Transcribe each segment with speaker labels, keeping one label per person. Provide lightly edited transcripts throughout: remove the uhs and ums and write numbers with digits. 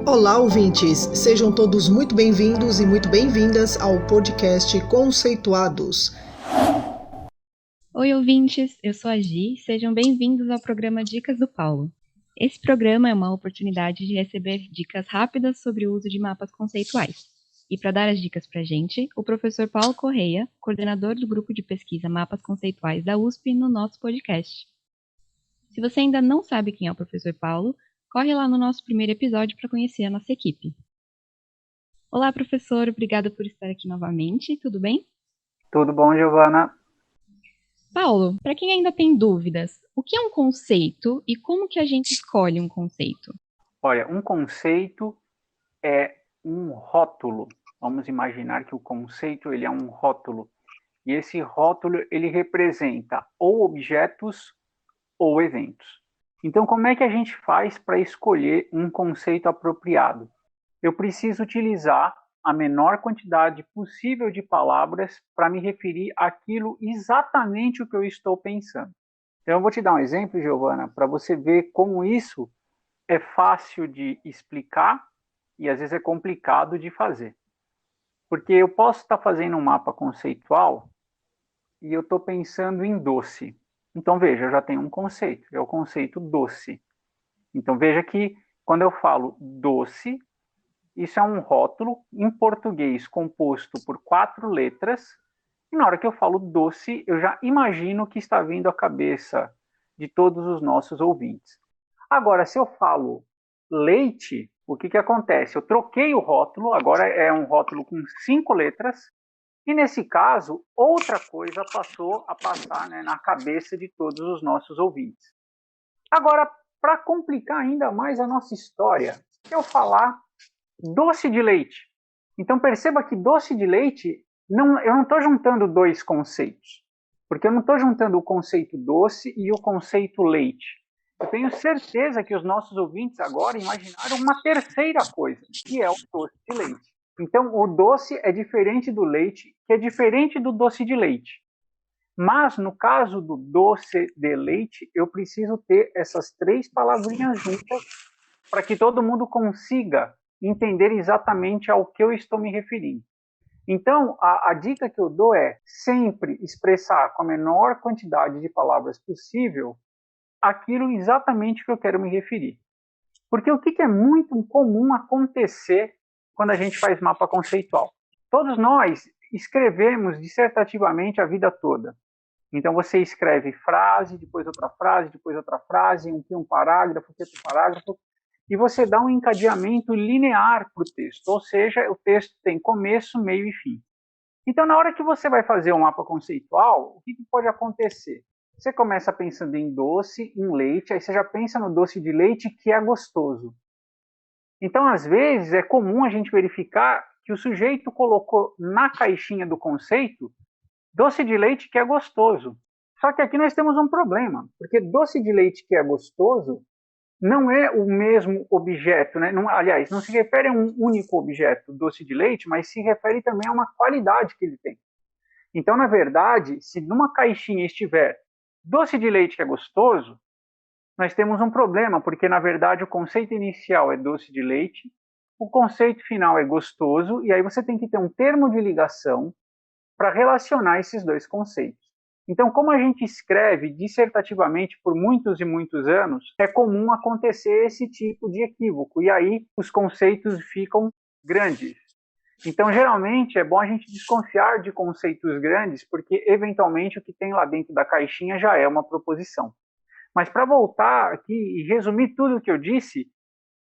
Speaker 1: Olá, ouvintes! Sejam todos muito bem-vindos e muito bem-vindas ao podcast Conceituados.
Speaker 2: Oi, ouvintes! Eu sou a Gi. Sejam bem-vindos ao programa Dicas do Paulo. Esse programa é uma oportunidade de receber dicas rápidas sobre o uso de mapas conceituais. E para dar as dicas para a gente, o professor Paulo Correia, coordenador do grupo de pesquisa Mapas Conceituais da USP, no nosso podcast. Se você ainda não sabe quem é o professor Paulo, corre lá no nosso primeiro episódio para conhecer a nossa equipe. Olá, professor, obrigada por estar aqui novamente, tudo bem?
Speaker 3: Tudo bom, Giovana?
Speaker 2: Paulo, para quem ainda tem dúvidas, o que é um conceito e como que a gente escolhe um conceito?
Speaker 3: Olha, um conceito é um rótulo. Vamos imaginar que o conceito ele é um rótulo. E esse rótulo ele representa ou objetos ou eventos. Então, como é que a gente faz para escolher um conceito apropriado? Eu preciso utilizar a menor quantidade possível de palavras para me referir àquilo exatamente o que eu estou pensando. Então, eu vou te dar um exemplo, Giovana, para você ver como isso é fácil de explicar e às vezes é complicado de fazer. Porque eu posso estar fazendo um mapa conceitual e eu estou pensando em doce. Então, veja, eu já tenho um conceito, é o conceito doce. Então, veja que quando eu falo doce, isso é um rótulo em português composto por 4 letras. E na hora que eu falo doce, eu já imagino que está vindo à cabeça de todos os nossos ouvintes. Agora, se eu falo leite, o que acontece? Eu troquei o rótulo, agora é um rótulo com 5 letras, e nesse caso, outra coisa passou a passar, né, na cabeça de todos os nossos ouvintes. Agora, para complicar ainda mais a nossa história, se eu falar doce de leite. Então perceba que doce de leite, eu não estou juntando dois conceitos, porque eu não estou juntando o conceito doce e o conceito leite. Eu tenho certeza que os nossos ouvintes agora imaginaram uma terceira coisa, que é o doce de leite. Então, o doce é diferente do leite, que é diferente do doce de leite. Mas, no caso do doce de leite, eu preciso ter essas 3 palavrinhas juntas para que todo mundo consiga entender exatamente ao que eu estou me referindo. Então, a dica que eu dou é sempre expressar com a menor quantidade de palavras possível aquilo exatamente que eu quero me referir. Porque o que é muito comum acontecer quando a gente faz mapa conceitual? Todos nós escrevemos dissertativamente a vida toda. Então você escreve frase, depois outra frase, depois outra frase, um parágrafo, outro parágrafo, e você dá um encadeamento linear para o texto, ou seja, o texto tem começo, meio e fim. Então, na hora que você vai fazer um mapa conceitual, o que pode acontecer? Você começa pensando em doce, em leite, aí você já pensa no doce de leite que é gostoso. Então, às vezes, é comum a gente verificar que o sujeito colocou na caixinha do conceito doce de leite que é gostoso. Só que aqui nós temos um problema, porque doce de leite que é gostoso não é o mesmo objeto, né? Não, aliás, não se refere a um único objeto, doce de leite, mas se refere também a uma qualidade que ele tem. Então, na verdade, se numa caixinha estiver doce de leite que é gostoso, nós temos um problema, porque na verdade o conceito inicial é doce de leite, o conceito final é gostoso, e aí você tem que ter um termo de ligação para relacionar esses dois conceitos. Então, como a gente escreve dissertativamente por muitos e muitos anos, é comum acontecer esse tipo de equívoco, e aí os conceitos ficam grandes. Então, geralmente, é bom a gente desconfiar de conceitos grandes, porque, eventualmente, o que tem lá dentro da caixinha já é uma proposição. Mas, para voltar aqui e resumir tudo o que eu disse,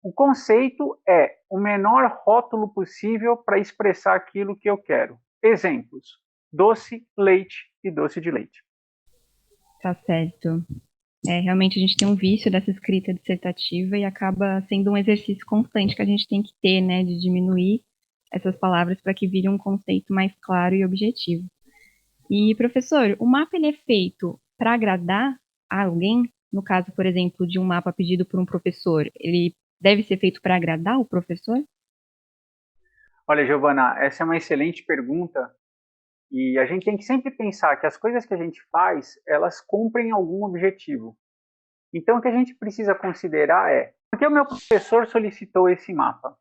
Speaker 3: o conceito é o menor rótulo possível para expressar aquilo que eu quero. Exemplos: doce, leite e doce de leite.
Speaker 2: Tá certo. Realmente a gente tem um vício dessa escrita dissertativa e acaba sendo um exercício constante que a gente tem que ter, né, de diminuir essas palavras para que vire um conceito mais claro e objetivo. E, professor, o mapa ele é feito para agradar a alguém? No caso, por exemplo, de um mapa pedido por um professor, ele deve ser feito para agradar o professor?
Speaker 3: Olha, Giovana, essa é uma excelente pergunta e a gente tem que sempre pensar que as coisas que a gente faz, elas cumprem algum objetivo. Então, o que a gente precisa considerar é, por que o meu professor solicitou esse mapa?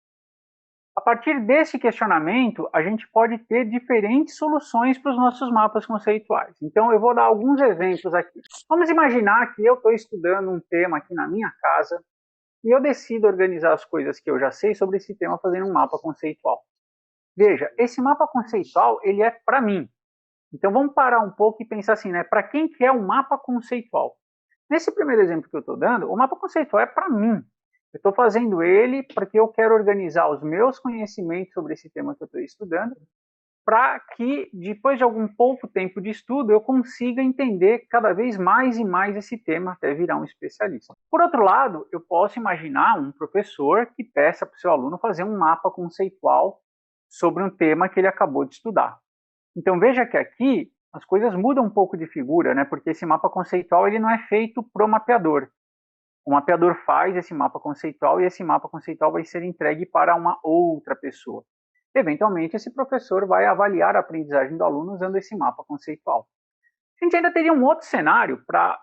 Speaker 3: A partir desse questionamento, a gente pode ter diferentes soluções para os nossos mapas conceituais. Então, eu vou dar alguns exemplos aqui. Vamos imaginar que eu estou estudando um tema aqui na minha casa e eu decido organizar as coisas que eu já sei sobre esse tema fazendo um mapa conceitual. Veja, esse mapa conceitual, ele é para mim. Então, vamos parar um pouco e pensar assim, né? Para quem que é um mapa conceitual? Nesse primeiro exemplo que eu estou dando, o mapa conceitual é para mim. Eu estou fazendo ele porque eu quero organizar os meus conhecimentos sobre esse tema que eu estou estudando, para que, depois de algum pouco tempo de estudo, eu consiga entender cada vez mais e mais esse tema até virar um especialista. Por outro lado, eu posso imaginar um professor que peça para o seu aluno fazer um mapa conceitual sobre um tema que ele acabou de estudar. Então, veja que aqui as coisas mudam um pouco de figura, né? Porque esse mapa conceitual ele não é feito pro mapeador. O mapeador faz esse mapa conceitual e esse mapa conceitual vai ser entregue para uma outra pessoa. Eventualmente, esse professor vai avaliar a aprendizagem do aluno usando esse mapa conceitual. A gente ainda teria um outro cenário para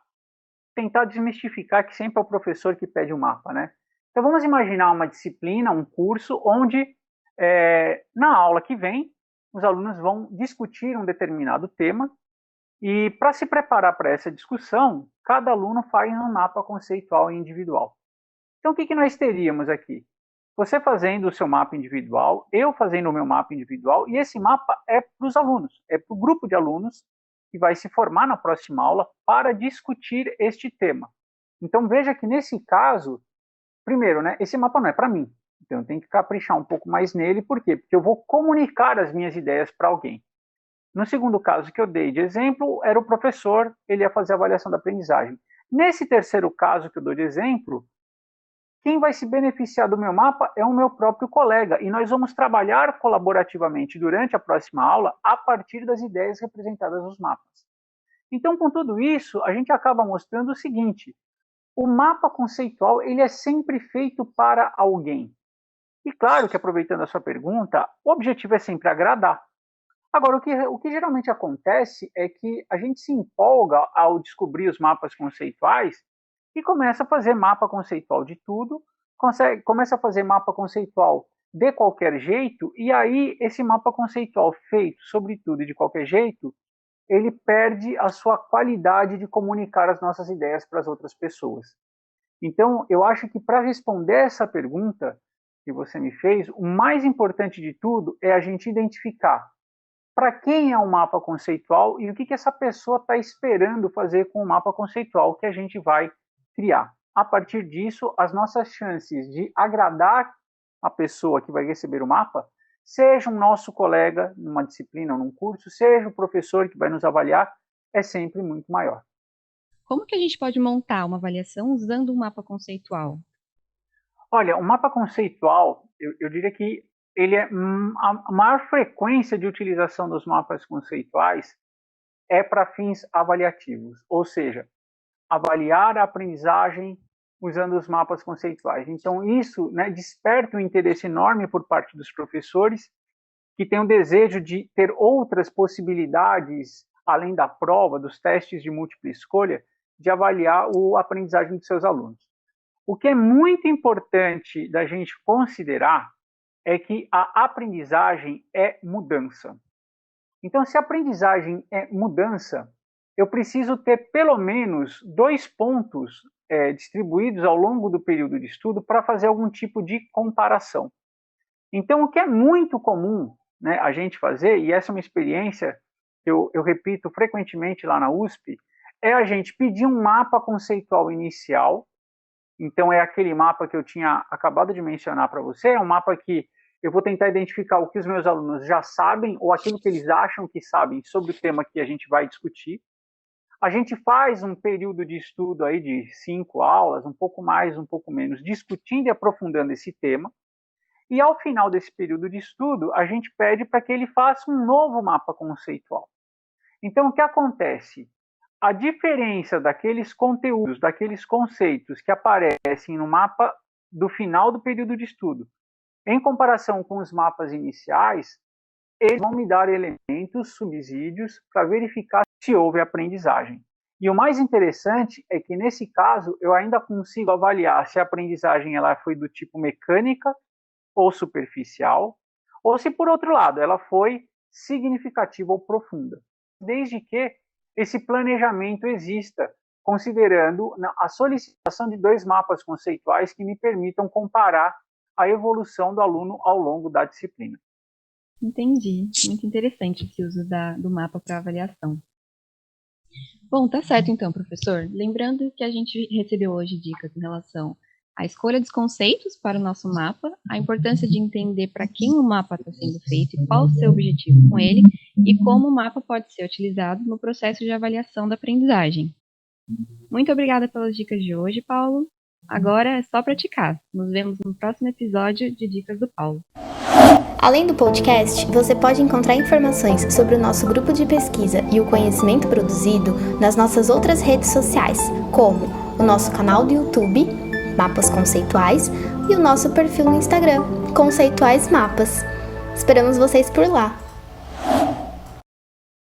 Speaker 3: tentar desmistificar que sempre é o professor que pede o mapa, né? Então, vamos imaginar uma disciplina, um curso, onde na aula que vem, os alunos vão discutir um determinado tema e, para se preparar para essa discussão, cada aluno faz um mapa conceitual individual. Então, o que nós teríamos aqui? Você fazendo o seu mapa individual, eu fazendo o meu mapa individual, e esse mapa é para os alunos, é para o grupo de alunos que vai se formar na próxima aula para discutir este tema. Então, veja que nesse caso, primeiro, né, esse mapa não é para mim. Então, eu tenho que caprichar um pouco mais nele. Por quê? Porque eu vou comunicar as minhas ideias para alguém. No segundo caso que eu dei de exemplo, era o professor, ele ia fazer a avaliação da aprendizagem. Nesse terceiro caso que eu dou de exemplo, quem vai se beneficiar do meu mapa é o meu próprio colega. E nós vamos trabalhar colaborativamente durante a próxima aula a partir das ideias representadas nos mapas. Então, com tudo isso, a gente acaba mostrando o seguinte: o mapa conceitual ele é sempre feito para alguém. E claro que, aproveitando a sua pergunta, o objetivo é sempre agradar. Agora, o que geralmente acontece é que a gente se empolga ao descobrir os mapas conceituais e começa a fazer mapa conceitual de tudo, começa a fazer mapa conceitual de qualquer jeito, e aí esse mapa conceitual feito sobre tudo e de qualquer jeito, ele perde a sua qualidade de comunicar as nossas ideias para as outras pessoas. Então, eu acho que para responder essa pergunta que você me fez, o mais importante de tudo é a gente identificar para quem é um mapa conceitual e o que essa pessoa está esperando fazer com o mapa conceitual que a gente vai criar. A partir disso, as nossas chances de agradar a pessoa que vai receber o mapa, seja um nosso colega numa disciplina ou num curso, seja o professor que vai nos avaliar, é sempre muito maior.
Speaker 2: Como que a gente pode montar uma avaliação usando um mapa conceitual?
Speaker 3: Olha, o mapa conceitual, eu diria que ele é a maior frequência de utilização dos mapas conceituais é para fins avaliativos, ou seja, avaliar a aprendizagem usando os mapas conceituais. Então, isso, né, desperta um interesse enorme por parte dos professores que têm o desejo de ter outras possibilidades, além da prova, dos testes de múltipla escolha, de avaliar a aprendizagem dos seus alunos. O que é muito importante da gente considerar é que a aprendizagem é mudança. Então, se a aprendizagem é mudança, eu preciso ter pelo menos 2 pontos distribuídos ao longo do período de estudo para fazer algum tipo de comparação. Então, o que é muito comum, né, a gente fazer, e essa é uma experiência que eu repito frequentemente lá na USP, é a gente pedir um mapa conceitual inicial. Então, é aquele mapa que eu tinha acabado de mencionar para você, é um mapa que eu vou tentar identificar o que os meus alunos já sabem ou aquilo que eles acham que sabem sobre o tema que a gente vai discutir. A gente faz um período de estudo aí de 5 aulas, um pouco mais, um pouco menos, discutindo e aprofundando esse tema. E ao final desse período de estudo, a gente pede para que ele faça um novo mapa conceitual. Então, o que acontece? A diferença daqueles conteúdos, daqueles conceitos que aparecem no mapa do final do período de estudo, em comparação com os mapas iniciais, eles vão me dar elementos, subsídios, para verificar se houve aprendizagem. E o mais interessante é que, nesse caso, eu ainda consigo avaliar se a aprendizagem ela foi do tipo mecânica ou superficial, ou se, por outro lado, ela foi significativa ou profunda, desde que esse planejamento exista, considerando a solicitação de 2 mapas conceituais que me permitam comparar a evolução do aluno ao longo da disciplina.
Speaker 2: Entendi. Muito interessante esse uso do mapa para avaliação. Bom, tá certo então, professor. Lembrando que a gente recebeu hoje dicas em relação à escolha dos conceitos para o nosso mapa, a importância de entender para quem o mapa está sendo feito e qual o seu objetivo com ele, e como o mapa pode ser utilizado no processo de avaliação da aprendizagem. Muito obrigada pelas dicas de hoje, Paulo. Agora é só praticar. Nos vemos no próximo episódio de Dicas do Paulo.
Speaker 4: Além do podcast, você pode encontrar informações sobre o nosso grupo de pesquisa e o conhecimento produzido nas nossas outras redes sociais, como o nosso canal do YouTube, Mapas Conceituais, e o nosso perfil no Instagram, Conceituais Mapas. Esperamos vocês por lá!